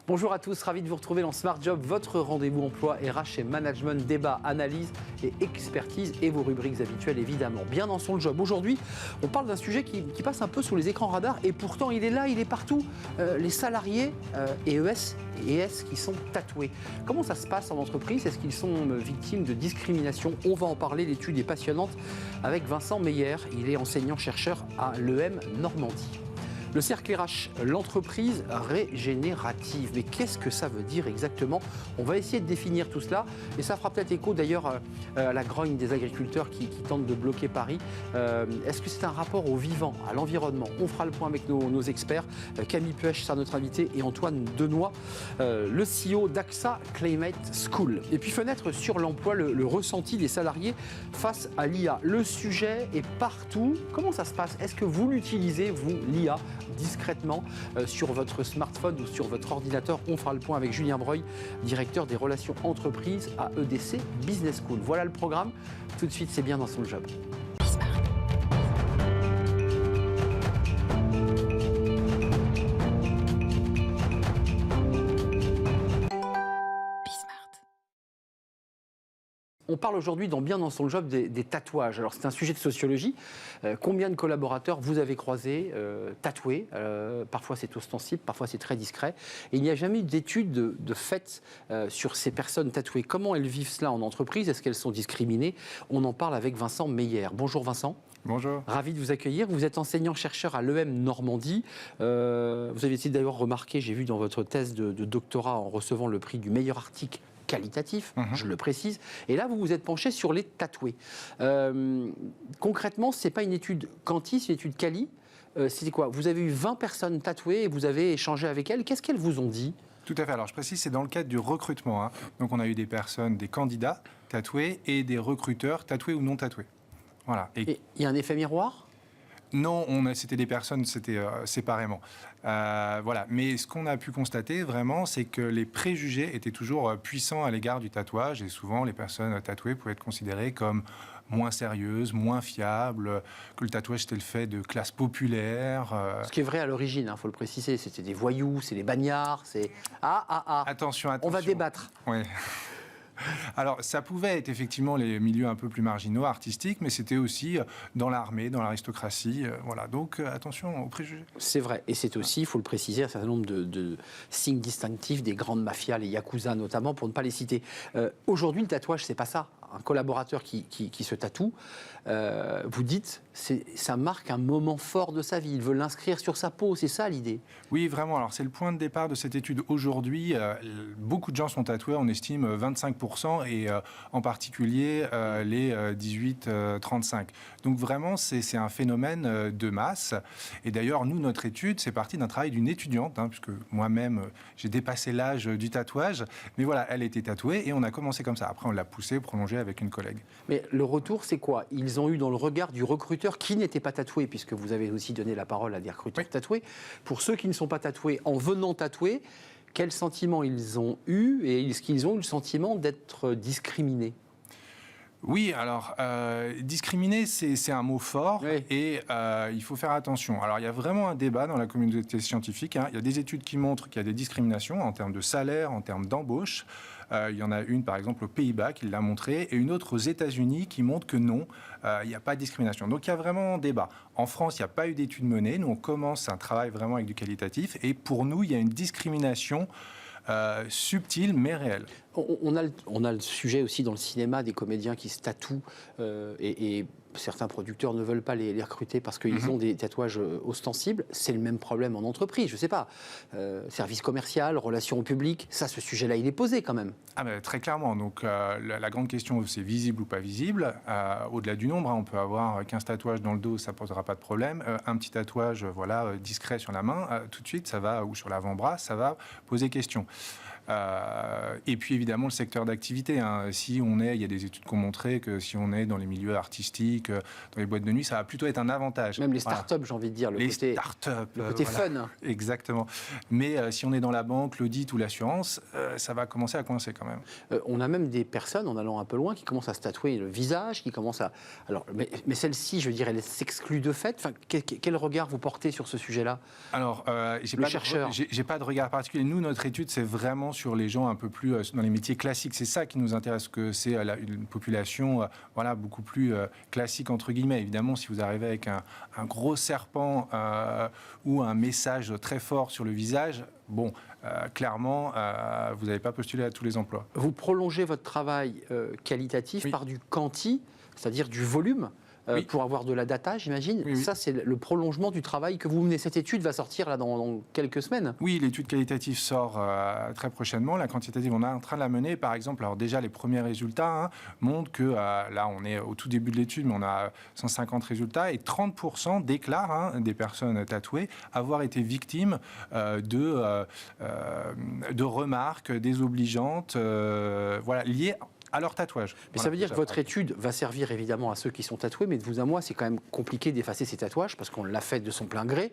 Bonjour à tous, ravi de vous retrouver dans Smart Job, votre rendez-vous emploi RH et management, débat, analyse et expertise et vos rubriques habituelles évidemment. Bien dans son job. Aujourd'hui, on parle d'un sujet qui passe un peu sous les écrans radars et pourtant il est là, il est partout. Les salariés ES et ES qui sont tatoués. Comment ça se passe en entreprise? Est-ce qu'ils sont victimes de discrimination? On va en parler, l'étude est passionnante avec Vincent Meyer. Il est enseignant-chercheur à l'EM Normandie. Le cercle RH, l'entreprise régénérative. Mais qu'est-ce que ça veut dire exactement? On va essayer de définir tout cela. Et ça fera peut-être écho d'ailleurs à la grogne des agriculteurs qui tentent de bloquer Paris. Est-ce que c'est un rapport au vivant, à l'environnement? On fera le point avec nos experts. Camille Puech sera notre invité et Antoine Denoy, le CEO d'AXA Climate School. Et puis fenêtre sur l'emploi, le ressenti des salariés face à l'IA. Le sujet est partout. Comment ça se passe? Est-ce que vous l'utilisez, vous, l'IA, discrètement sur votre smartphone ou sur votre ordinateur? On fera le point avec Julien Breuil, directeur des relations entreprises à EDC Business School. Voilà le programme. Tout de suite, c'est bien dans son job. On parle aujourd'hui Bien dans son job des tatouages. Alors c'est un sujet de sociologie. Combien de collaborateurs vous avez croisés tatoués? Parfois c'est ostensible, parfois c'est très discret. Et il n'y a jamais eu d'études de fait sur ces personnes tatouées. Comment elles vivent cela en entreprise? Est-ce qu'elles sont discriminées? On en parle avec Vincent Meyer. Bonjour Vincent. Bonjour. Ravi de vous accueillir. Vous êtes enseignant-chercheur à l'EM Normandie. Vous avez été d'ailleurs remarqué, j'ai vu dans votre thèse de doctorat en recevant le prix du meilleur article qualitatif, je le précise. Et là, vous vous êtes penché sur les tatoués. Concrètement, ce n'est pas une étude quanti, c'est une étude quali. C'était quoi? Vous avez eu 20 personnes tatouées et vous avez échangé avec elles. Qu'est-ce qu'elles vous ont dit? Tout à fait. Alors, je précise, c'est dans le cadre du recrutement. Donc, on a eu des personnes, des candidats tatoués et des recruteurs tatoués ou non tatoués. Voilà. Et il y a un effet miroir? Non, c'était des personnes, c'était séparément. Voilà. Mais ce qu'on a pu constater vraiment, c'est que les préjugés étaient toujours puissants à l'égard du tatouage. Et souvent, les personnes tatouées pouvaient être considérées comme moins sérieuses, moins fiables, que le tatouage c'était le fait de classes populaires. Ce qui est vrai à l'origine, faut le préciser, c'était des voyous, c'est des bagnards, c'est... Attention. On va débattre. Oui. Alors, ça pouvait être effectivement les milieux un peu plus marginaux, artistiques, mais c'était aussi dans l'armée, dans l'aristocratie. Voilà. Donc, attention aux préjugés. C'est vrai. Et c'est aussi, il faut le préciser, un certain nombre de signes distinctifs des grandes mafias, les yakuza notamment, pour ne pas les citer. Aujourd'hui, le tatouage, c'est pas ça. Un collaborateur qui se tatoue, vous dites, ça marque un moment fort de sa vie. Il veut l'inscrire sur sa peau, c'est ça l'idée? Oui, vraiment. Alors, c'est le point de départ de cette étude. Aujourd'hui, beaucoup de gens sont tatoués, on estime 25%, et en particulier les 18-35. Donc, vraiment, c'est un phénomène de masse. Et d'ailleurs, nous, notre étude, c'est parti d'un travail d'une étudiante, puisque moi-même, j'ai dépassé l'âge du tatouage. Mais voilà, elle était tatouée et on a commencé comme ça. Après, on l'a poussé, prolongé avec une collègue. Mais le retour, c'est quoi? Ils ont eu dans le regard du recruteur qui n'était pas tatoué, puisque vous avez aussi donné la parole à des recruteurs tatoués. Pour ceux qui ne sont pas tatoués, en venant tatouer, quel sentiment ils ont eu et est-ce qu'ils ont eu le sentiment d'être discriminés? Oui, alors, discriminer, c'est un mot fort et il faut faire attention. Alors, il y a vraiment un débat dans la communauté scientifique. Il y a des études qui montrent qu'il y a des discriminations en termes de salaire, en termes d'embauche. Il y en a une, par exemple, aux Pays-Bas qui l'a montré, et une autre aux États-Unis qui montre que non, il n'y a pas de discrimination. Donc, il y a vraiment un débat. En France, il n'y a pas eu d'études menées. Nous, on commence un travail vraiment avec du qualitatif. Et pour nous, il y a une discrimination subtile mais réelle. On a le sujet aussi dans le cinéma des comédiens qui se tatouent et certains producteurs ne veulent pas les recruter parce qu'ils ont des tatouages ostensibles. C'est le même problème en entreprise, je ne sais pas. Service commercial, relations publiques, ça, ce sujet-là, il est posé quand même. Très clairement. Donc, la grande question, c'est visible ou pas visible. Au-delà du nombre, on peut avoir 15 tatouages dans le dos, ça ne posera pas de problème. Un petit tatouage discret sur la main, tout de suite, ça va, ou sur l'avant-bras, ça va poser question. Et puis évidemment le secteur d'activité. Si on est, il y a des études qui ont montré que si on est dans les milieux artistiques, dans les boîtes de nuit, ça va plutôt être un avantage. Même les startups, j'ai envie de dire, le côté fun. Exactement. Mais si on est dans la banque, l'audit ou l'assurance, ça va commencer à coincer quand même. On a même des personnes, en allant un peu loin, qui commencent à se tatouer le visage, qui commencent à... Alors, mais celle-ci, je veux dire, elle s'exclut de fait. Enfin, quel regard vous portez sur ce sujet-là? Alors, j'ai pas de regard particulier. Nous, notre étude, c'est vraiment sur les gens un peu plus dans les métiers classiques. C'est ça qui nous intéresse, que c'est une population beaucoup plus classique, entre guillemets. Évidemment, si vous arrivez avec un gros serpent ou un message très fort sur le visage, clairement, vous n'avez pas postulé à tous les emplois. Vous prolongez votre travail qualitatif par du quanti, c'est-à-dire du volume, pour avoir de la data, j'imagine. Oui. Ça, c'est le prolongement du travail que vous menez. Cette étude va sortir là, dans quelques semaines. Oui, l'étude qualitative sort très prochainement. La quantitative, on est en train de la mener. Par exemple, alors déjà, les premiers résultats montrent que, là, on est au tout début de l'étude, mais on a 150 résultats, et 30% déclarent, des personnes tatouées, avoir été victimes de remarques désobligeantes liées à leur tatouage. Mais ça veut dire que votre étude va servir évidemment à ceux qui sont tatoués, mais de vous à moi, c'est quand même compliqué d'effacer ces tatouages parce qu'on l'a fait de son plein gré.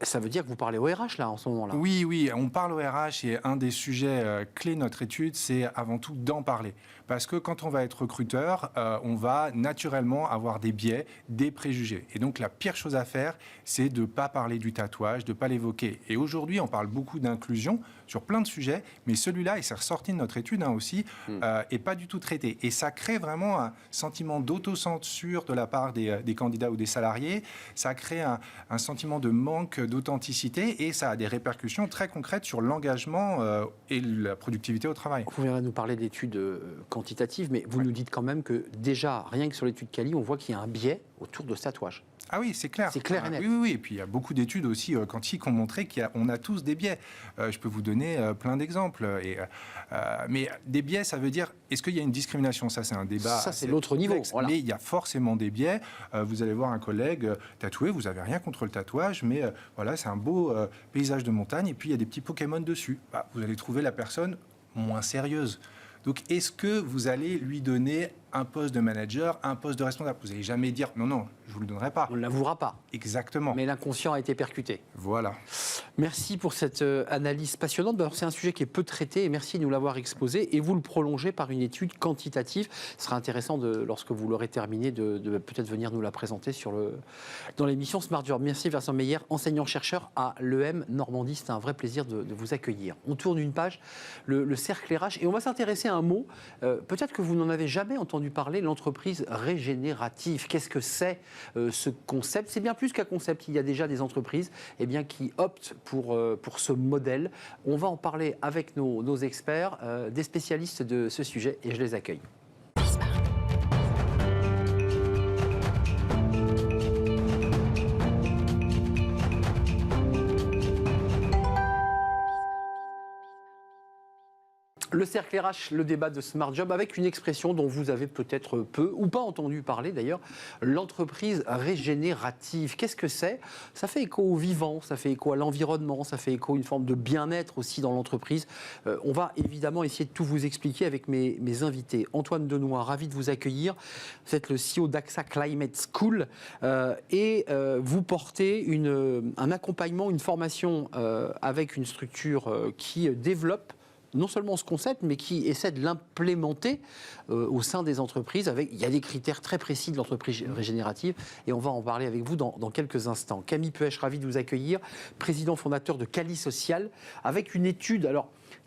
Ça veut dire que vous parlez au RH là, en ce moment-là? Oui, on parle au RH et un des sujets clés de notre étude, c'est avant tout d'en parler. Parce que quand on va être recruteur, on va naturellement avoir des biais, des préjugés. Et donc la pire chose à faire, c'est de ne pas parler du tatouage, de ne pas l'évoquer. Et aujourd'hui, on parle beaucoup d'inclusion sur plein de sujets, mais celui-là, et c'est ressorti de notre étude aussi, n'est pas du tout traité. Et ça crée vraiment un sentiment d'autocensure de la part des candidats ou des salariés. Ça crée un sentiment de manque d'authenticité et ça a des répercussions très concrètes sur l'engagement et la productivité au travail. Vous viendrez nous parler d'études quantitatives, mais vous nous dites quand même que déjà, rien que sur l'étude Quali, on voit qu'il y a un biais autour de ce tatouage. Ah oui, c'est clair. C'est clair et net. Oui. Et puis il y a beaucoup d'études aussi quantiques qui ont montré qu'on a tous des biais. Je peux vous donner plein d'exemples. Mais des biais, ça veut dire, est-ce qu'il y a une discrimination? Ça, c'est un débat. Ça, c'est l'autre niveau. Voilà. Mais il y a forcément des biais. Vous allez voir un collègue tatoué, vous n'avez rien contre le tatouage, mais c'est un beau paysage de montagne. Et puis il y a des petits Pokémon dessus. Vous allez trouver la personne moins sérieuse. Donc, est-ce que vous allez lui donner un poste de manager, un poste de responsable? Vous n'allez jamais dire non, je ne vous le donnerai pas. On ne l'avouera pas. Exactement. Mais l'inconscient a été percuté. Voilà. Merci pour cette analyse passionnante. Alors, c'est un sujet qui est peu traité et merci de nous l'avoir exposé. Et vous le prolongez par une étude quantitative. Ce sera intéressant, lorsque vous l'aurez terminé, de peut-être venir nous la présenter dans l'émission Smart Job. Merci Vincent Meyer, enseignant-chercheur à l'EM Normandie. C'est un vrai plaisir de vous accueillir. On tourne une page, le cercle RH, et on va s'intéresser à un mot. Peut-être que vous n'en avez jamais entendu parler, l'entreprise régénérative. Qu'est-ce que c'est ce concept? C'est bien plus qu'un concept. Il y a déjà des entreprises qui optent pour ce modèle. On va en parler avec nos experts, des spécialistes de ce sujet, et je les accueille. Le cercle RH, le débat de Smart Job, avec une expression dont vous avez peut-être peu ou pas entendu parler d'ailleurs, l'entreprise régénérative. Qu'est-ce que c'est? Ça fait écho au vivant, ça fait écho à l'environnement, ça fait écho à une forme de bien-être aussi dans l'entreprise. On va évidemment essayer de tout vous expliquer avec mes invités. Antoine Denoy, ravi de vous accueillir. Vous êtes le CEO d'AXA Climate School et vous portez un accompagnement, une formation avec une structure qui développe non seulement ce concept, mais qui essaie de l'implémenter au sein des entreprises. Il y a des critères très précis de l'entreprise régénérative, et on va en parler avec vous dans quelques instants. Camille Puech, ravi de vous accueillir, président fondateur de Quali Social, avec une étude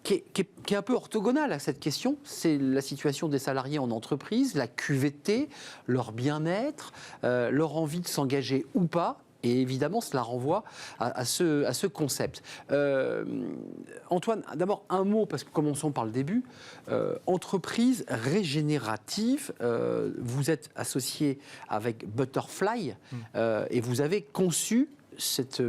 qui est un peu orthogonale à cette question. C'est la situation des salariés en entreprise, la QVT, leur bien-être, leur envie de s'engager ou pas. Et évidemment, cela renvoie à ce concept. Antoine, d'abord un mot, parce que commençons par le début. Entreprise régénérative, vous êtes associé avec Butterfly et vous avez conçu cette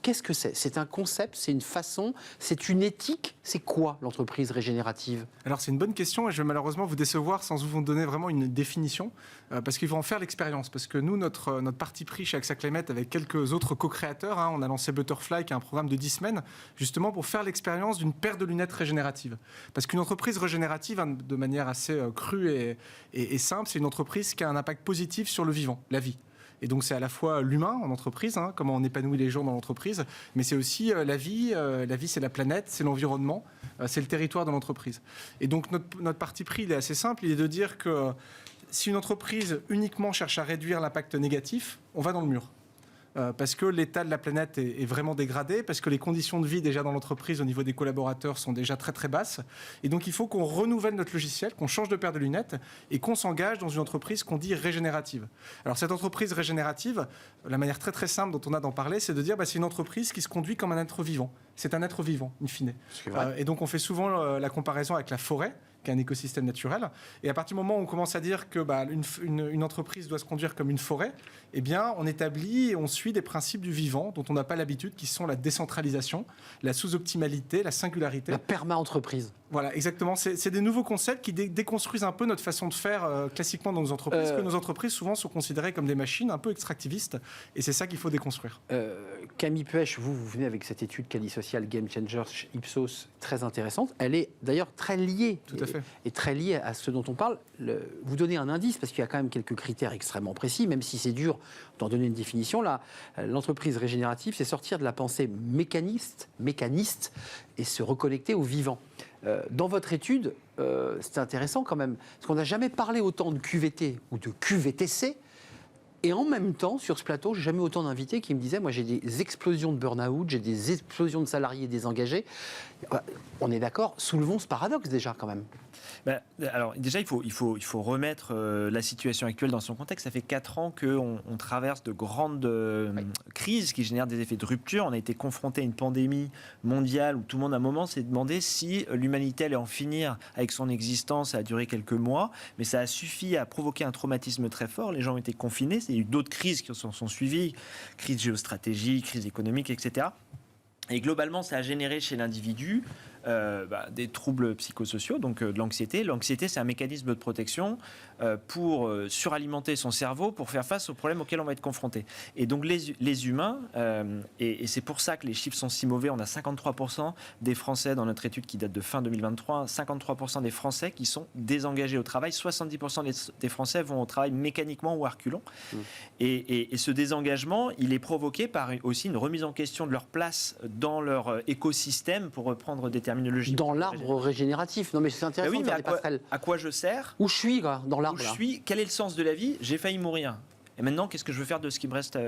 qu'est-ce que c'est? C'est un concept, c'est une façon, c'est une éthique? C'est quoi l'entreprise régénérative? Alors c'est une bonne question et je vais malheureusement vous décevoir sans vous donner vraiment une définition parce qu'il faut en faire l'expérience. Parce que nous, notre parti pris chez AXA Climate avec quelques autres co-créateurs, on a lancé Butterfly qui est un programme de 10 semaines justement pour faire l'expérience d'une paire de lunettes régénératives. Parce qu'une entreprise régénérative, de manière assez crue et simple, c'est une entreprise qui a un impact positif sur le vivant, la vie. Et donc c'est à la fois l'humain en entreprise, comment on épanouit les gens dans l'entreprise, mais c'est aussi la vie. La vie, c'est la planète, c'est l'environnement, c'est le territoire de l'entreprise. Et donc notre parti pris, il est assez simple, il est de dire que si une entreprise uniquement cherche à réduire l'impact négatif, on va dans le mur. Parce que l'état de la planète est vraiment dégradé, parce que les conditions de vie déjà dans l'entreprise au niveau des collaborateurs sont déjà très très basses. Et donc il faut qu'on renouvelle notre logiciel, qu'on change de paire de lunettes et qu'on s'engage dans une entreprise qu'on dit régénérative. Alors cette entreprise régénérative, la manière très très simple dont on a d'en parler, c'est de dire c'est une entreprise qui se conduit comme un être vivant. C'est un être vivant, in fine. Et donc on fait souvent la comparaison avec la forêt, qui est un écosystème naturel. Et à partir du moment où on commence à dire que une entreprise doit se conduire comme une forêt, eh bien, on établit et on suit des principes du vivant dont on n'a pas l'habitude, qui sont la décentralisation, la sous-optimalité, la singularité. La perma-entreprise. Voilà, exactement. C'est des nouveaux concepts qui déconstruisent un peu notre façon de faire classiquement dans nos entreprises, parce que nos entreprises souvent sont considérées comme des machines un peu extractivistes, et c'est ça qu'il faut déconstruire. Camille Puech, vous venez avec cette étude Quali Social Game Changers chez Ipsos, très intéressante. Elle est d'ailleurs très liée. Tout à fait. Et très liée à ce dont on parle. Vous donnez un indice, parce qu'il y a quand même quelques critères extrêmement précis, même si c'est dur d'en donner une définition. Là, l'entreprise régénérative, c'est sortir de la pensée mécaniste et se reconnecter au vivant. Dans votre étude, c'est intéressant quand même, parce qu'on n'a jamais parlé autant de QVT ou de QVTC. Et en même temps, sur ce plateau, j'ai jamais autant d'invités qui me disaient, moi j'ai des explosions de burn-out, j'ai des explosions de salariés désengagés. On est d'accord, soulevons ce paradoxe déjà quand même. Alors déjà, il faut remettre la situation actuelle dans son contexte. Ça fait 4 ans qu'on traverse de grandes crises qui génèrent des effets de rupture. On a été confronté à une pandémie mondiale où tout le monde à un moment s'est demandé si l'humanité allait en finir avec son existence. Ça a duré quelques mois, mais ça a suffi à provoquer un traumatisme très fort. Les gens ont été confinés. Il y a eu d'autres crises qui sont suivies, crise géostratégique, crise économique, etc. Et globalement, ça a généré chez l'individu des troubles psychosociaux, donc de l'anxiété. L'anxiété, c'est un mécanisme de protection pour suralimenter son cerveau pour faire face aux problèmes auxquels on va être confronté. Et donc les humains, et c'est pour ça que les chiffres sont si mauvais, on a 53% des Français dans notre étude qui date de fin 2023, 53% des Français qui sont désengagés au travail, 70% des Français vont au travail mécaniquement ou à reculons. Et ce désengagement, il est provoqué par aussi une remise en question de leur place dans leur écosystème, pour reprendre des terminologies. Dans l'arbre régénératif. Non mais c'est intéressant de faire des passerelles. À quoi je sers? Où je suis, quoi, dans l'arbre. Où je suis? Quel est le sens de la vie? J'ai failli mourir. Et maintenant, qu'est-ce que je veux faire de ce qui me reste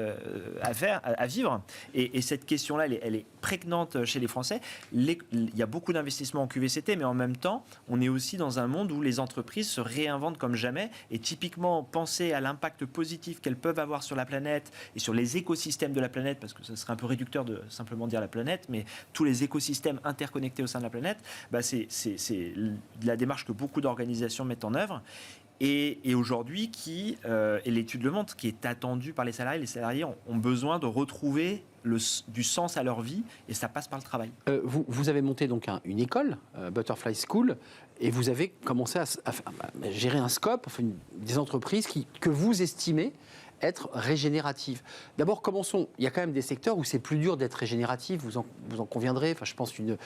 à vivre? Et cette question-là, elle est prégnante chez les Français. Il y a beaucoup d'investissements en QVCT, mais en même temps, on est aussi dans un monde où les entreprises se réinventent comme jamais. Et typiquement, penser à l'impact positif qu'elles peuvent avoir sur la planète et sur les écosystèmes de la planète, parce que ce serait un peu réducteur de simplement dire la planète, mais tous les écosystèmes interconnectés au sein de la planète, c'est la démarche que beaucoup d'organisations mettent en œuvre. Et aujourd'hui, et l'étude le montre, qui est attendue par les salariés. Les salariés ont besoin de retrouver du sens à leur vie, et ça passe par le travail. Vous avez monté donc une école, Butterfly School, et vous avez commencé à gérer un scope, des entreprises que vous estimez être régénératives. D'abord, commençons. Il y a quand même des secteurs où c'est plus dur d'être régénératif, vous en conviendrez. Je pense une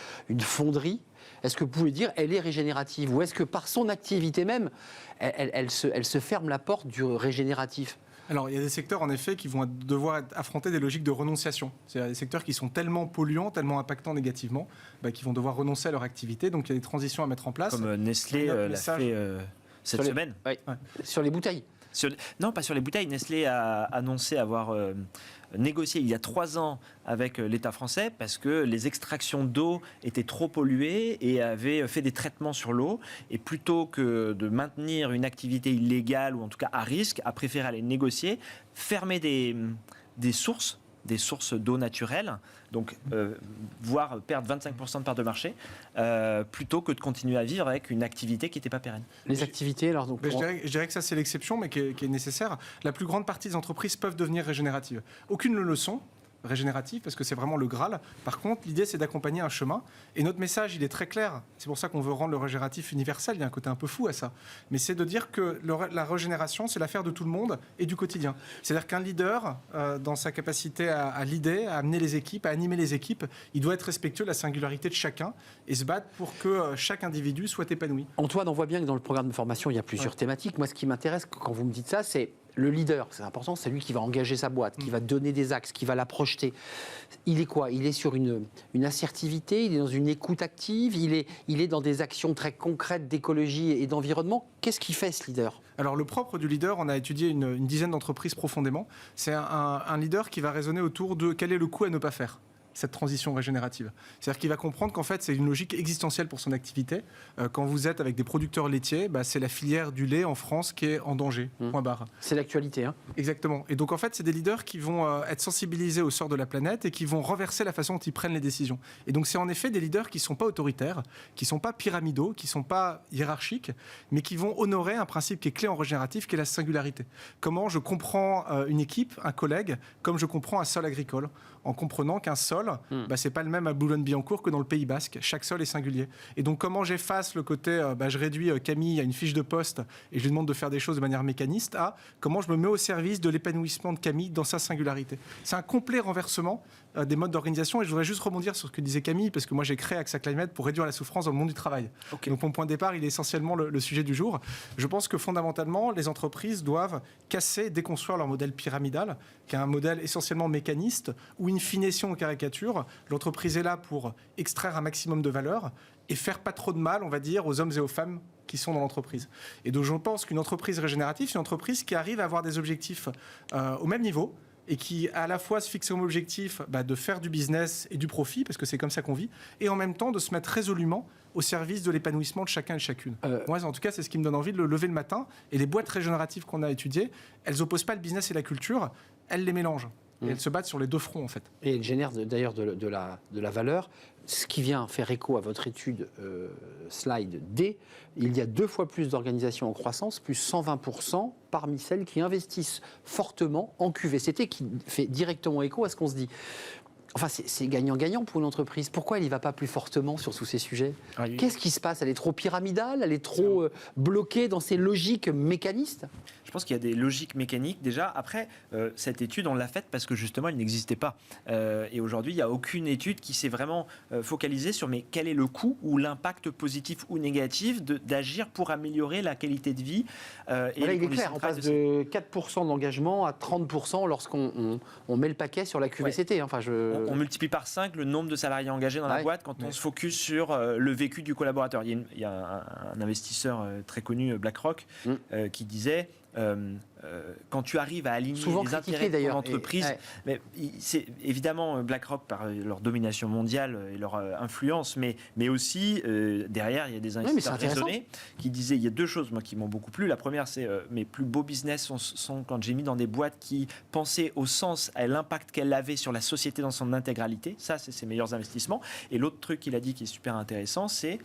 fonderie. Est-ce que vous pouvez dire elle est régénérative, ou est-ce que par son activité même, elle se ferme la porte du régénératif? Alors, il y a des secteurs, en effet, qui vont devoir affronter des logiques de renonciation. C'est-à-dire des secteurs qui sont tellement polluants, tellement impactants négativement, qu'ils vont devoir renoncer à leur activité. Donc, il y a des transitions à mettre en place. Comme Nestlé l'a fait cette semaine. Ouais. Sur les bouteilles. Non, pas sur les bouteilles. Nestlé a annoncé avoir négocié il y a 3 ans avec l'État français parce que les extractions d'eau étaient trop polluées et avaient fait des traitements sur l'eau. Et plutôt que de maintenir une activité illégale ou en tout cas à risque, a préféré aller négocier, fermer des sources d'eau naturelle, donc voire perdre 25% de part de marché, plutôt que de continuer à vivre avec une activité qui n'était pas pérenne. Les activités, alors donc, je dirais que ça c'est l'exception, mais qui est nécessaire. La plus grande partie des entreprises peuvent devenir régénératives. Aucune ne le sont. régénératif, parce que c'est vraiment le Graal. Par contre, l'idée, c'est d'accompagner un chemin. Et notre message, il est très clair. C'est pour ça qu'on veut rendre le régénératif universel. Il y a un côté un peu fou à ça. Mais c'est de dire que la régénération, c'est l'affaire de tout le monde et du quotidien. C'est-à-dire qu'un leader, dans sa capacité à leader, à amener les équipes, à animer les équipes, il doit être respectueux de la singularité de chacun et se battre pour que chaque individu soit épanoui. Antoine, on voit bien que dans le programme de formation, il y a plusieurs thématiques. Moi, ce qui m'intéresse quand vous me dites ça, c'est le leader. C'est important, c'est lui qui va engager sa boîte, qui va donner des axes, qui va la projeter. Il est quoi? Il est sur une assertivité, il est dans une écoute active, il est dans des actions très concrètes d'écologie et d'environnement. Qu'est-ce qui fait ce leader? Alors le propre du leader, on a étudié une dizaine d'entreprises profondément. C'est un leader qui va raisonner autour de quel est le coût à ne pas faire. Cette transition régénérative. C'est-à-dire qu'il va comprendre qu'en fait, c'est une logique existentielle pour son activité. Quand vous êtes avec des producteurs laitiers, c'est la filière du lait en France qui est en danger, point barre. C'est l'actualité. Hein. Exactement. Et donc, en fait, c'est des leaders qui vont être sensibilisés au sort de la planète et qui vont renverser la façon dont ils prennent les décisions. Et donc, c'est en effet des leaders qui ne sont pas autoritaires, qui ne sont pas pyramidaux, qui ne sont pas hiérarchiques, mais qui vont honorer un principe qui est clé en régénératif, qui est la singularité. Comment je comprends une équipe, un collègue, comme je comprends un sol agricole, en comprenant qu'un sol, c'est pas le même à Boulogne-Billancourt que dans le Pays Basque. Chaque sol est singulier. Et donc, comment j'efface le côté, je réduis Camille à une fiche de poste et je lui demande de faire des choses de manière mécaniste, à comment je me mets au service de l'épanouissement de Camille dans sa singularité. C'est un complet renversement des modes d'organisation. Et je voudrais juste rebondir sur ce que disait Camille, parce que moi, j'ai créé AXA Climate pour réduire la souffrance dans le monde du travail. Okay. Donc, mon point de départ, il est essentiellement le sujet du jour. Je pense que fondamentalement, les entreprises doivent casser, déconstruire leur modèle pyramidal, qui est un modèle essentiellement mécaniste, où in fine, si on caricature, l'entreprise est là pour extraire un maximum de valeur et faire pas trop de mal, on va dire, aux hommes et aux femmes qui sont dans l'entreprise. Et donc je pense qu'une entreprise régénérative, c'est une entreprise qui arrive à avoir des objectifs au même niveau et qui à la fois se fixe comme objectif de faire du business et du profit, parce que c'est comme ça qu'on vit, et en même temps de se mettre résolument au service de l'épanouissement de chacun et chacune. Moi, en tout cas, c'est ce qui me donne envie de le lever le matin. Et les boîtes régénératives qu'on a étudiées, elles n'opposent pas le business et la culture, elles les mélangent. Et elles se battent sur les deux fronts, en fait. Et elles génèrent d'ailleurs de la valeur. Ce qui vient faire écho à votre étude slide D, il y a 2 fois plus d'organisations en croissance, plus 120% parmi celles qui investissent fortement en QVCT, qui fait directement écho à ce qu'on se dit. Enfin, c'est gagnant-gagnant pour une entreprise. Pourquoi elle n'y va pas plus fortement sur tous ces sujets ? Qu'est-ce qui se passe ? Elle est trop pyramidale ? Elle est trop bloquée dans ses logiques mécanistes ? Je pense qu'il y a des logiques mécaniques déjà. Après, cette étude, on l'a faite parce que justement, elle n'existait pas. Et aujourd'hui, il n'y a aucune étude qui s'est vraiment focalisée sur quel est le coût ou l'impact positif ou négatif d'agir pour améliorer la qualité de vie. Là, il est clair, on passe de 4% d'engagement à 30% lorsqu'on met le paquet sur la QVCT. Ouais. Enfin, on multiplie par 5 le nombre de salariés engagés dans la boîte quand on se focus sur le vécu du collaborateur. Il y a un investisseur très connu, BlackRock, qui disait quand tu arrives à aligner les intérêts de ton entreprise, mais c'est évidemment BlackRock par leur domination mondiale et leur influence, mais aussi derrière il y a des investisseurs raisonnés qui disaient, il y a 2 choses moi qui m'ont beaucoup plu. La première, c'est mes plus beaux business sont quand j'ai mis dans des boîtes qui pensaient au sens, à l'impact qu'elle avait sur la société dans son intégralité. Ça, c'est ses meilleurs investissements. Et l'autre truc qu'il a dit qui est super intéressant, c'est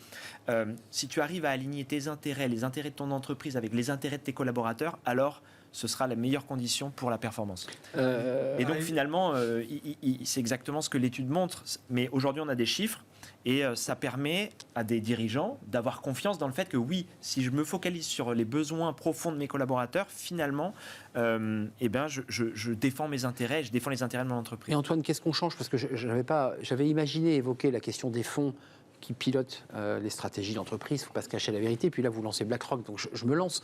si tu arrives à aligner tes intérêts, les intérêts de ton entreprise avec les intérêts de tes collaborateurs, alors ce sera la meilleure condition pour la performance. Et donc finalement, c'est exactement ce que l'étude montre. Mais aujourd'hui, on a des chiffres et ça permet à des dirigeants d'avoir confiance dans le fait que oui, si je me focalise sur les besoins profonds de mes collaborateurs, finalement, je défends mes intérêts, je défends les intérêts de mon entreprise. Et Antoine, qu'est-ce qu'on change ? Parce que j'avais imaginé évoquer la question des fonds qui pilote les stratégies d'entreprise, il ne faut pas se cacher la vérité. Puis là, vous lancez BlackRock, donc je me lance.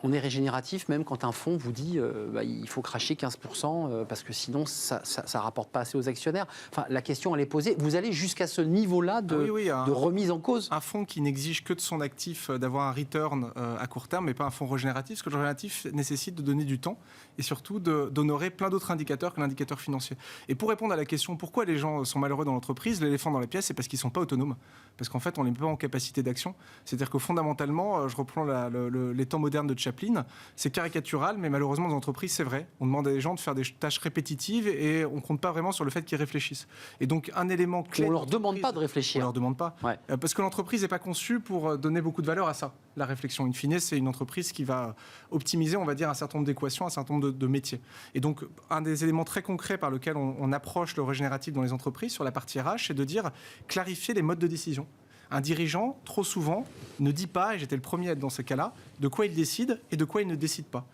On est régénératif même quand un fonds vous dit il faut cracher 15% parce que sinon, ça ne rapporte pas assez aux actionnaires. Enfin, la question, elle est posée. Vous allez jusqu'à ce niveau-là de remise en cause ? Un fonds qui n'exige que de son actif d'avoir un return à court terme, mais pas un fonds régénératif, parce que le régénératif nécessite de donner du temps et surtout d'honorer plein d'autres indicateurs que l'indicateur financier. Et pour répondre à la question pourquoi les gens sont malheureux dans l'entreprise, l'éléphant dans la pièce, c'est parce qu'ils ne sont pas autonomes, parce qu'en fait on n'est pas en capacité d'action. C'est-à-dire que fondamentalement, je reprends les temps modernes de Chaplin, c'est caricatural, mais malheureusement dans les entreprises c'est vrai. On demande à des gens de faire des tâches répétitives et on ne compte pas vraiment sur le fait qu'ils réfléchissent. Et donc un élément clé... On ne leur demande pas de réfléchir. On ne leur demande pas. Ouais. Parce que l'entreprise n'est pas conçue pour donner beaucoup de valeur à ça. la réflexion. In fine, c'est une entreprise qui va optimiser, on va dire, un certain nombre d'équations, un certain nombre de métiers. Et donc, un des éléments très concrets par lequel on approche le régénératif dans les entreprises, sur la partie RH, c'est de dire clarifier les modes de décision. Un dirigeant, trop souvent, ne dit pas, et j'étais le premier à être dans ce cas-là, de quoi il décide et de quoi il ne décide pas.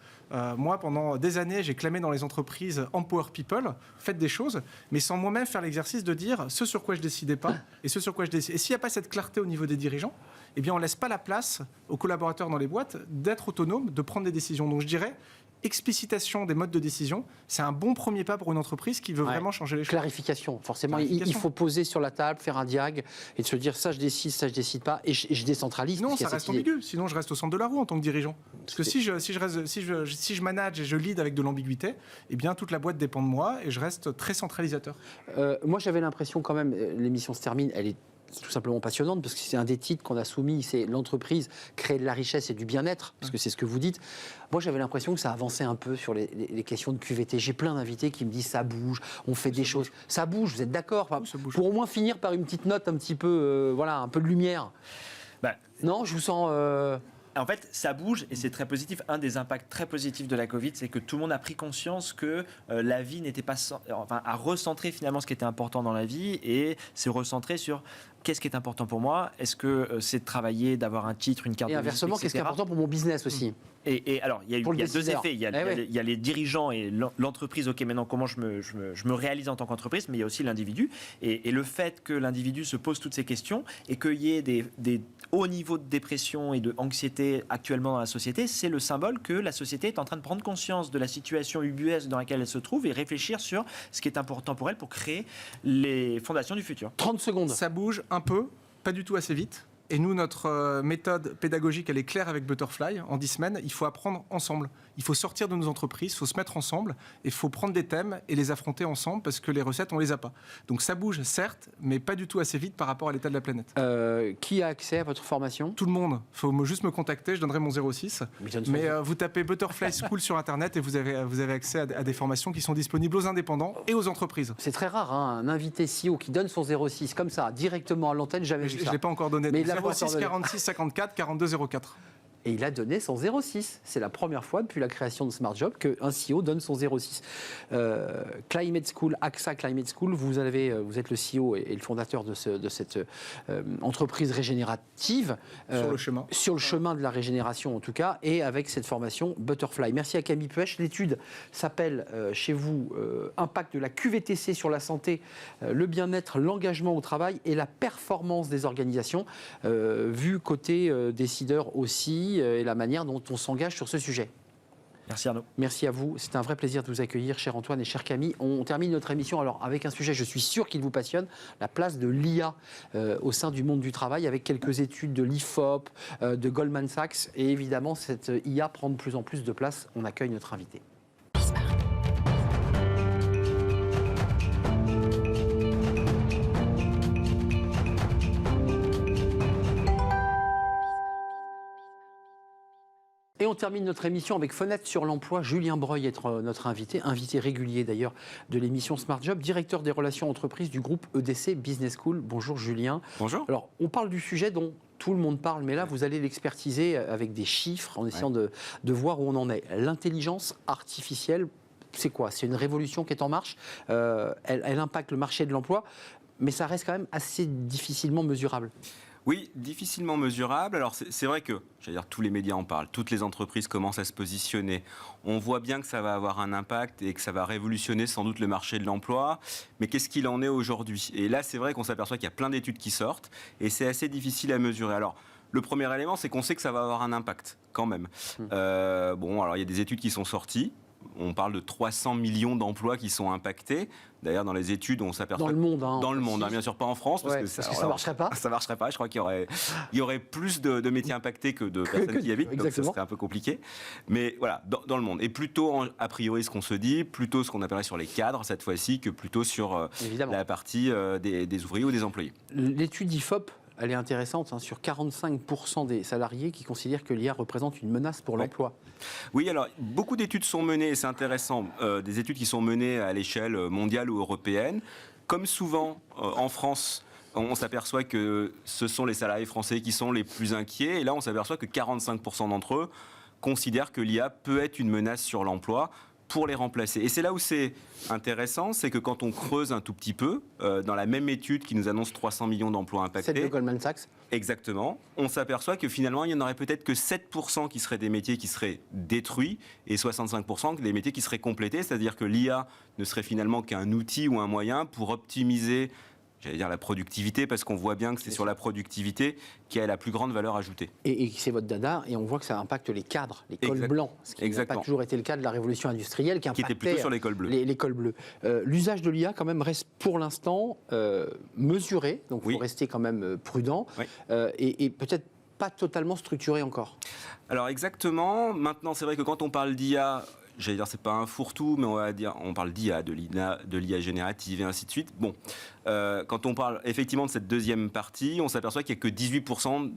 Moi, pendant des années, j'ai clamé dans les entreprises « Empower people », faites des choses, mais sans moi-même faire l'exercice de dire ce sur quoi je ne décidais pas et ce sur quoi je décide. Et s'il n'y a pas cette clarté au niveau des dirigeants, eh bien, on ne laisse pas la place aux collaborateurs dans les boîtes d'être autonomes, de prendre des décisions. Donc, je dirais, explicitation des modes de décision, c'est un bon premier pas pour une entreprise qui veut vraiment changer les choses. Clarification, forcément. Il faut poser sur la table, faire un diag et de se dire ça je décide pas et je décentralise. Non, ça reste ambigu. Sinon, je reste au centre de la roue en tant que dirigeant. Parce que si je manage et je lead avec de l'ambiguïté, eh bien toute la boîte dépend de moi et je reste très centralisateur. Moi, j'avais l'impression quand même, l'émission se termine, elle est tout simplement passionnante parce que c'est un des titres qu'on a soumis, c'est l'entreprise créer de la richesse et du bien-être, parce que c'est ce que vous dites. Moi, j'avais l'impression que ça avançait un peu sur les questions de QVT. J'ai plein d'invités qui me disent ça bouge, on fait des choses. Ça bouge, vous êtes d'accord? Pour au moins finir par une petite note un petit peu, voilà, un peu de lumière. Non, je vous sens... En fait, ça bouge et c'est très positif. Un des impacts très positifs de la Covid, c'est que tout le monde a pris conscience que la vie n'était pas... à recentrer finalement ce qui était important dans la vie et s'est recentré sur qu'est-ce qui est important pour moi. Est-ce que c'est de travailler, d'avoir un titre, une carte de visite, etc. Et inversement, qu'est-ce qui est important pour mon business aussi? Et alors, il y a deux effets. Il y a les dirigeants et l'entreprise. OK, maintenant, comment je me réalise en tant qu'entreprise, mais il y a aussi l'individu. Et le fait que l'individu se pose toutes ces questions et qu'il y ait des hauts niveaux de dépression et d'anxiété actuellement dans la société, c'est le symbole que la société est en train de prendre conscience de la situation ubuesque dans laquelle elle se trouve et réfléchir sur ce qui est important pour elle pour créer les fondations du futur. 30 secondes. Ça bouge un peu, pas du tout assez vite. Et nous, notre méthode pédagogique, elle est claire avec Butterfly. En 10 semaines, il faut apprendre ensemble. Il faut sortir de nos entreprises, il faut se mettre ensemble, et il faut prendre des thèmes et les affronter ensemble parce que les recettes, on les a pas. Donc ça bouge, certes, mais pas du tout assez vite par rapport à l'état de la planète. Qui a accès à votre formation? Tout le monde. Il faut juste me contacter, je donnerai mon 06. Mais vous tapez Butterfly School sur Internet et vous avez accès à des formations qui sont disponibles aux indépendants et aux entreprises. C'est très rare, hein, un invité CEO qui donne son 06 comme ça, directement à l'antenne, jamais vu ça. Je ne l'ai pas encore donné. Mais 06 46 54 42 04. Et il a donné son 06. C'est la première fois depuis la création de Smart Job qu'un CEO donne son 06. Climate School, AXA Climate School, vous êtes le CEO et le fondateur de cette entreprise régénérative. Sur le chemin de la régénération en tout cas, et avec cette formation Butterfly. Merci à Camille Puech. L'étude s'appelle chez vous Impact de la QVTC sur la santé, le bien-être, l'engagement au travail et la performance des organisations, vu côté décideurs aussi, et la manière dont on s'engage sur ce sujet. Merci Arnaud. Merci à vous. C'est un vrai plaisir de vous accueillir, cher Antoine et cher Camille. On termine notre émission alors avec un sujet, je suis sûr qu'il vous passionne, la place de l'IA au sein du monde du travail, avec quelques études de l'IFOP, de Goldman Sachs. Et évidemment, cette IA prend de plus en plus de place. On accueille notre invité. Et on termine notre émission avec Fenêtre sur l'emploi. Julien Breuil est notre invité régulier d'ailleurs de l'émission Smart Job, directeur des relations entreprises du groupe EDC Business School. Bonjour Julien. Bonjour. Alors, on parle du sujet dont tout le monde parle, mais là, vous allez l'expertiser avec des chiffres en essayant de voir où on en est. L'intelligence artificielle, c'est quoi? C'est une révolution qui est en marche. Elle impacte le marché de l'emploi, mais ça reste quand même assez difficilement mesurable. Oui, difficilement mesurable. Alors c'est vrai que, j'allais dire, tous les médias en parlent, toutes les entreprises commencent à se positionner. On voit bien que ça va avoir un impact et que ça va révolutionner sans doute le marché de l'emploi. Mais qu'est-ce qu'il en est aujourd'hui? Et là, c'est vrai qu'on s'aperçoit qu'il y a plein d'études qui sortent et c'est assez difficile à mesurer. Alors, le premier élément, c'est qu'on sait que ça va avoir un impact quand même. Alors il y a des études qui sont sorties. On parle de 300 millions d'emplois qui sont impactés. D'ailleurs, dans les études, on s'aperçoit... Dans le monde, dans le monde, bien sûr, pas en France. Parce que ça ne marcherait pas. Ça ne marcherait pas. Je crois qu'il y aurait plus de métiers impactés que de personnes qui y habitent. Donc, ça serait un peu compliqué. Mais voilà, dans le monde. Et plutôt, a priori, ce qu'on se dit, plutôt ce qu'on appellerait sur les cadres, cette fois-ci, que plutôt sur la partie des ouvriers ou des employés. L'étude IFOP, elle est intéressante, hein, sur 45% des salariés qui considèrent que l'IA représente une menace pour l'emploi. Oui, alors beaucoup d'études sont menées, et c'est intéressant, des études qui sont menées à l'échelle mondiale ou européenne. Comme souvent en France, on s'aperçoit que ce sont les salariés français qui sont les plus inquiets. Et là, on s'aperçoit que 45% d'entre eux considèrent que l'IA peut être une menace sur l'emploi pour les remplacer. Et c'est là où c'est intéressant, c'est que quand on creuse un tout petit peu, dans la même étude qui nous annonce 300 millions d'emplois impactés... Celle de Goldman Sachs. Exactement. On s'aperçoit que finalement, il n'y en aurait peut-être que 7% qui seraient des métiers qui seraient détruits et 65% des métiers qui seraient complétés. C'est-à-dire que l'IA ne serait finalement qu'un outil ou un moyen pour optimiser, j'allais dire la productivité, parce qu'on voit bien que c'est sur la productivité qui a la plus grande valeur ajoutée. Et c'est votre dada, et on voit que ça impacte les cadres, les cols blancs, ce qui n'a pas toujours été le cas de la révolution industrielle, qui était plutôt sur les cols bleus. Les cols bleus. L'usage de l'IA, quand même, reste pour l'instant mesuré, donc il faut rester quand même prudent, et peut-être pas totalement structuré encore. Alors exactement, maintenant c'est vrai que quand on parle d'IA... J'allais dire, c'est pas un fourre-tout, mais on parle d'IA, de l'IA générative et ainsi de suite. Bon, quand on parle effectivement de cette deuxième partie, on s'aperçoit qu'il n'y a que 18%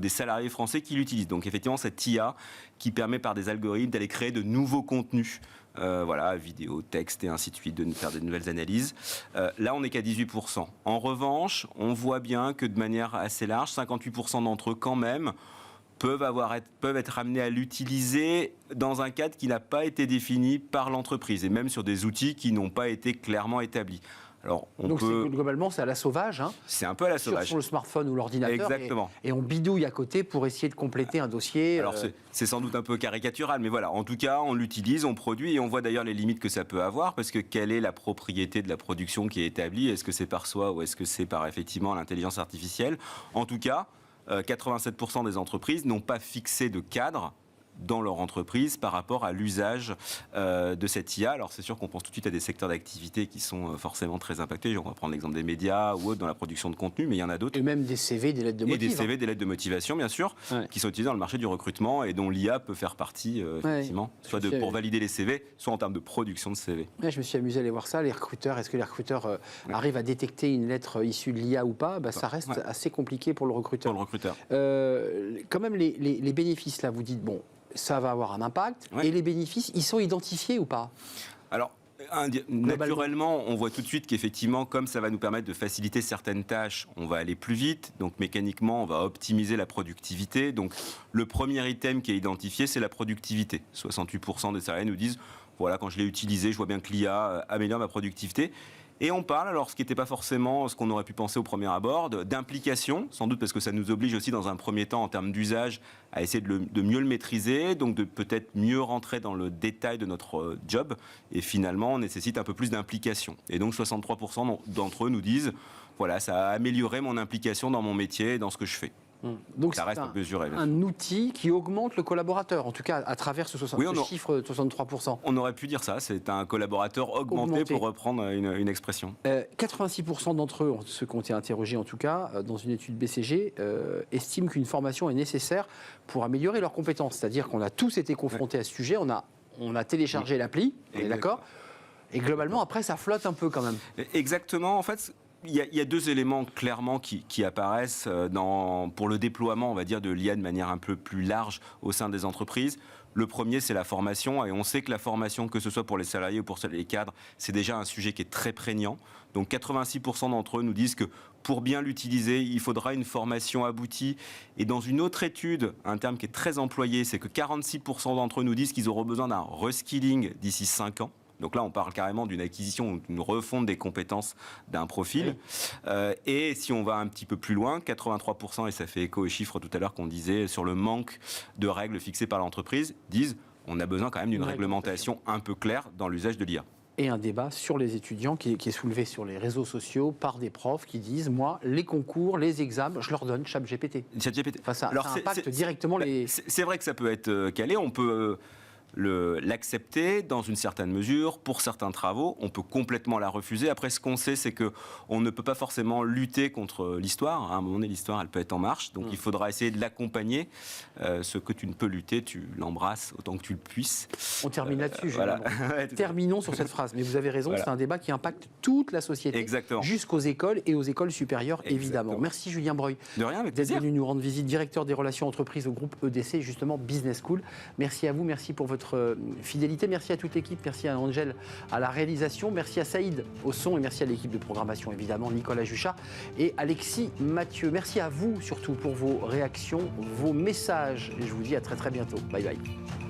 des salariés français qui l'utilisent. Donc effectivement, cette IA qui permet par des algorithmes d'aller créer de nouveaux contenus, vidéo, texte et ainsi de suite, de faire de nouvelles analyses. Là, on n'est qu'à 18%. En revanche, on voit bien que de manière assez large, 58% d'entre eux quand même, peuvent être amenés à l'utiliser dans un cadre qui n'a pas été défini par l'entreprise et même sur des outils qui n'ont pas été clairement établis. Alors, globalement, c'est à la sauvage. Hein, c'est un peu à la sauvage. Sur le smartphone ou l'ordinateur. Exactement. Et on bidouille à côté pour essayer de compléter un dossier. Alors, c'est sans doute un peu caricatural, mais voilà. En tout cas, on l'utilise, on produit et on voit d'ailleurs les limites que ça peut avoir parce que quelle est la propriété de la production qui est établie ? Est-ce que c'est par soi ou est-ce que c'est par effectivement l'intelligence artificielle ? En tout cas, 87% des entreprises n'ont pas fixé de cadre dans leur entreprise par rapport à l'usage de cette IA. Alors c'est sûr qu'on pense tout de suite à des secteurs d'activité qui sont forcément très impactés. On va prendre l'exemple des médias ou autres dans la production de contenu, mais il y en a d'autres. Et même des CV, des lettres de motivation. Et des CV, des lettres de motivation, bien sûr, qui sont utilisées dans le marché du recrutement et dont l'IA peut faire partie, effectivement, soit pour valider les CV, soit en termes de production de CV. Ouais, je me suis amusé à aller voir ça. Les recruteurs, est-ce que les recruteurs arrivent à détecter une lettre issue de l'IA ou pas ? Ça reste assez compliqué pour le recruteur. Quand même, les bénéfices, là, vous dites, bon, ça va avoir un impact. Et les bénéfices, ils sont identifiés ou pas ? Alors, naturellement, on voit tout de suite qu'effectivement, comme ça va nous permettre de faciliter certaines tâches, on va aller plus vite. Donc, mécaniquement, on va optimiser la productivité. Donc, le premier item qui est identifié, c'est la productivité. 68% des salariés nous disent, voilà, quand je l'ai utilisé, je vois bien que l'IA améliore ma productivité. Et on parle, alors ce qui n'était pas forcément ce qu'on aurait pu penser au premier abord, d'implication, sans doute parce que ça nous oblige aussi dans un premier temps en termes d'usage à essayer de mieux le maîtriser, donc de peut-être mieux rentrer dans le détail de notre job, et finalement on nécessite un peu plus d'implication. Et donc 63% d'entre eux nous disent, voilà, ça a amélioré mon implication dans mon métier et dans ce que je fais. Donc ça reste mesuré. Un outil qui augmente le collaborateur, en tout cas à travers ce chiffre de 63%. On aurait pu dire ça, c'est un collaborateur augmenté. Pour reprendre une expression. 86% d'entre eux, ceux qui ont été interrogés en tout cas, dans une étude BCG, estiment qu'une formation est nécessaire pour améliorer leurs compétences. C'est-à-dire qu'on a tous été confrontés à ce sujet, on a téléchargé l'appli, on est d'accord ? Et globalement, après, ça flotte un peu quand même. Exactement, en fait... Il y a deux éléments clairement qui apparaissent pour le déploiement, on va dire, de l'IA de manière un peu plus large au sein des entreprises. Le premier, c'est la formation, et on sait que la formation, que ce soit pour les salariés ou pour les cadres, c'est déjà un sujet qui est très prégnant. Donc 86% d'entre eux nous disent que pour bien l'utiliser, il faudra une formation aboutie. Et dans une autre étude, un terme qui est très employé, c'est que 46% d'entre eux nous disent qu'ils auront besoin d'un reskilling d'ici 5 ans. Donc là, on parle carrément d'une acquisition, d'une refonte des compétences d'un profil. Et si on va un petit peu plus loin, 83%, et ça fait écho aux chiffres tout à l'heure qu'on disait sur le manque de règles fixées par l'entreprise, disent on a besoin quand même d'une réglementation un peu claire dans l'usage de l'IA. Et un débat sur les étudiants qui est soulevé sur les réseaux sociaux par des profs qui disent, moi, les concours, les examens, je leur donne ChatGPT. Enfin, ça impacte directement les... C'est vrai que ça peut être calé, on peut... l'accepter dans une certaine mesure pour certains travaux, on peut complètement la refuser. Après, ce qu'on sait, c'est que on ne peut pas forcément lutter contre l'histoire. À un moment donné, l'histoire, elle peut être en marche, donc il faudra essayer de l'accompagner. Ce que tu ne peux lutter, tu l'embrasses autant que tu le puisses. On termine là-dessus. Voilà. Terminons sur cette phrase. Mais vous avez raison, c'est un débat qui impacte toute la société, jusqu'aux écoles et aux écoles supérieures, évidemment. Merci Julien Breuil. De rien, avec plaisir. D'être venu nous rendre visite, directeur des relations entreprises au groupe EDC, justement Business School. Merci à vous, merci pour votre votre fidélité. Merci à toute l'équipe. Merci à Angèle à la réalisation. Merci à Saïd au son et merci à l'équipe de programmation, évidemment, Nicolas Juchat et Alexis Mathieu. Merci à vous surtout pour vos réactions, vos messages. Et je vous dis à très très bientôt. Bye bye.